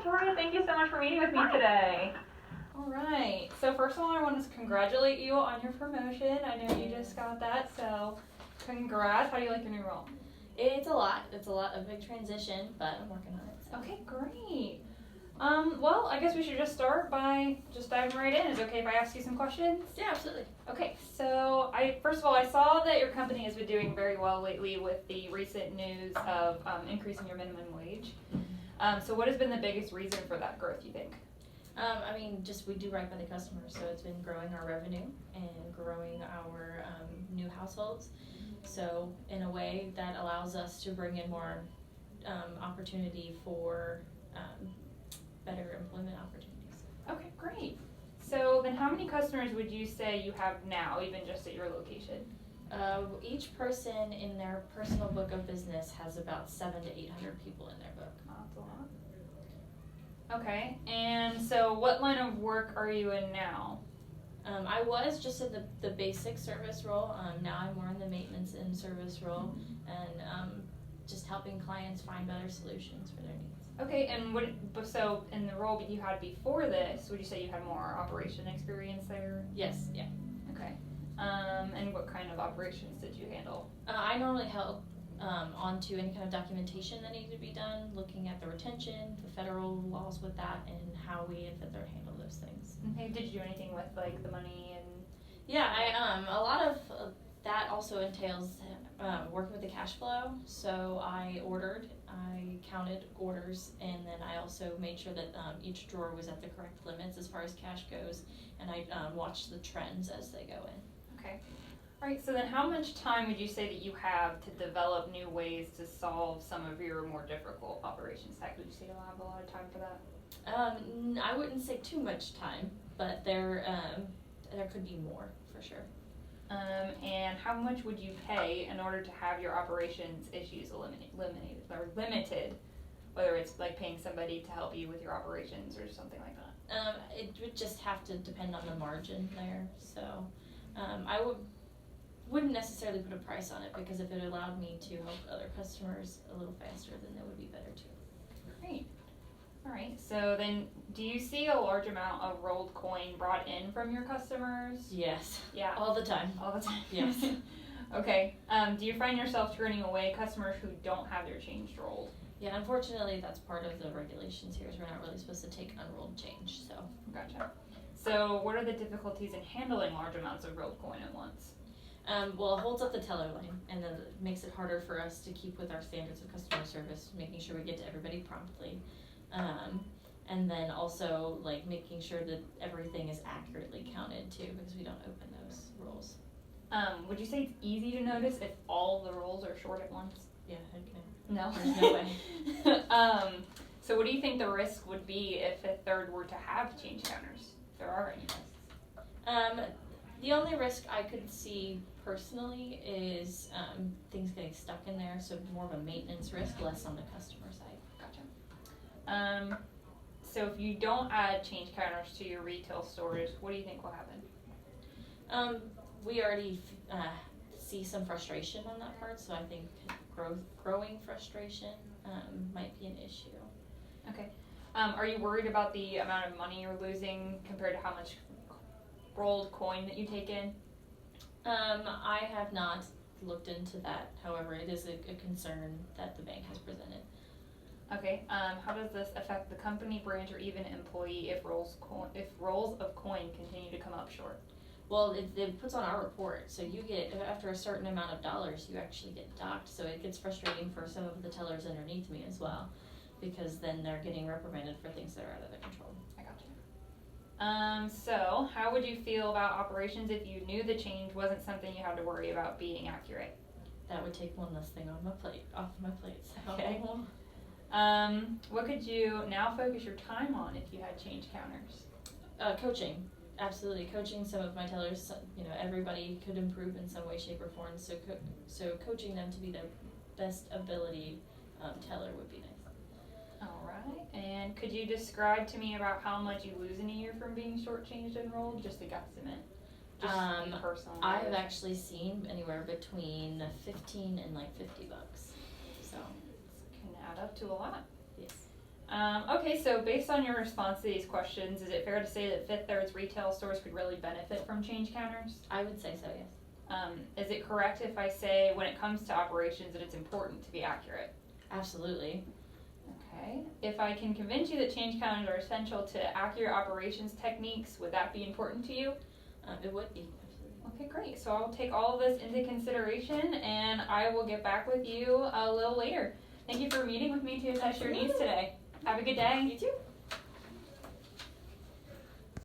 Victoria, thank you so much for meeting with me today. All right. So first of all, I want to congratulate you on your promotion. I know you just got that, so congrats. How do you like your new role? It's a lot. It's a lot of big transition, but I'm working on it. So. Okay, great. Well, I guess we should just start by just diving right in. Is it okay if I ask you some questions? Yeah, absolutely. Okay, so first of all, I saw that your company has been doing very well lately with the recent news of increasing your minimum wage. So what has been the biggest reason for that growth, you think? I mean, just we do right by the customers, so it's been growing our revenue and growing our new households. So in a way that allows us to bring in more opportunity for better employment opportunities. Okay, great. So then how many customers would you say you have now, even just at your location? Each person in their personal book of business has about 700 to 800 people in their book. That's a lot. Okay, and so what line of work are you in now? I was just in the basic service role. Now I'm more in the maintenance and service role, and just helping clients find better solutions for their needs. Okay, and so in the role that you had before this, would you say you had more operation experience there? Yes, yeah. Okay. And what kind of operations did you handle? I normally help onto any kind of documentation that needed to be done, looking at the retention, the federal laws with that, and how we at Fifth Third handle those things. Okay, did you do anything with like the money and? Yeah, I a lot of that also entails working with the cash flow. So I counted orders, and then I also made sure that each drawer was at the correct limits as far as cash goes, and I watched the trends as they go in. Okay. All right, so then how much time would you say that you have to develop new ways to solve some of your more difficult operations tasks? Would you say you'll have a lot of time for that? I wouldn't say too much time, but there could be more for sure. And how much would you pay in order to have your operations issues eliminated or limited? Whether it's like paying somebody to help you with your operations or something like that. It would just have to depend on the margin there. So I wouldn't necessarily put a price on it, because if it allowed me to help other customers a little faster, then that would be better too. Great. All right. So then, do you see a large amount of rolled coin brought in from your customers? Yes. Yeah. All the time. All the time. Yes. Okay. Do you find yourself turning away customers who don't have their change rolled? Yeah, unfortunately, that's part of the regulations here, is we're not really supposed to take unrolled change, so. Gotcha. So what are the difficulties in handling large amounts of rolled coin at once? Well, it holds up the teller line, and then it makes it harder for us to keep with our standards of customer service, making sure we get to everybody promptly. And then also like making sure that everything is accurately counted too, because we don't open those rolls. Would you say it's easy to notice if all the rolls are short at once? Yeah, heck no. No? There's no way. So what do you think the risk would be if Fifth Third were to have change counters, if there are any risks? The only risk I could see personally is things getting stuck in there, so more of a maintenance risk, less on the customer side. Gotcha. So if you don't add change counters to your retail stores, what do you think will happen? We already see some frustration on that part, so I think growing frustration might be an issue. Okay. Are you worried about the amount of money you're losing compared to how much rolled coin that you take in? I have not looked into that. However, it is a concern that the bank has presented. Okay. How does this affect the company, branch, or even employee if rolls of coin continue to come up short? Well, it puts on our report, so you get, after a certain amount of dollars, you actually get docked. So it gets frustrating for some of the tellers underneath me as well, because then they're getting reprimanded for things that are out of their control. I gotcha. So how would you feel about operations if you knew the change wasn't something you had to worry about being accurate? That would take one less thing off my plate. So. Okay. What could you now focus your time on if you had change counters? Coaching. Absolutely. Coaching some of my tellers, everybody could improve in some way, shape, or form. So coaching them to be their best ability teller would be nice. All right. And could you describe to me about how much you lose in a year from being shortchanged and enrolled? Just a guesstimate. Just personally. I have actually seen anywhere between $15 and like $50. So it can add up to a lot. Yes. Okay, so based on your response to these questions, is it fair to say that Fifth Third's retail stores could really benefit from change counters? I would say so, yes. Is it correct if I say when it comes to operations that it's important to be accurate? Absolutely. Okay. If I can convince you that change counters are essential to accurate operations techniques, would that be important to you? It would be, absolutely. Okay, great. So I'll take all of this into consideration and I will get back with you a little later. Thank you for meeting with me to assess your needs today. Have a good day. You too.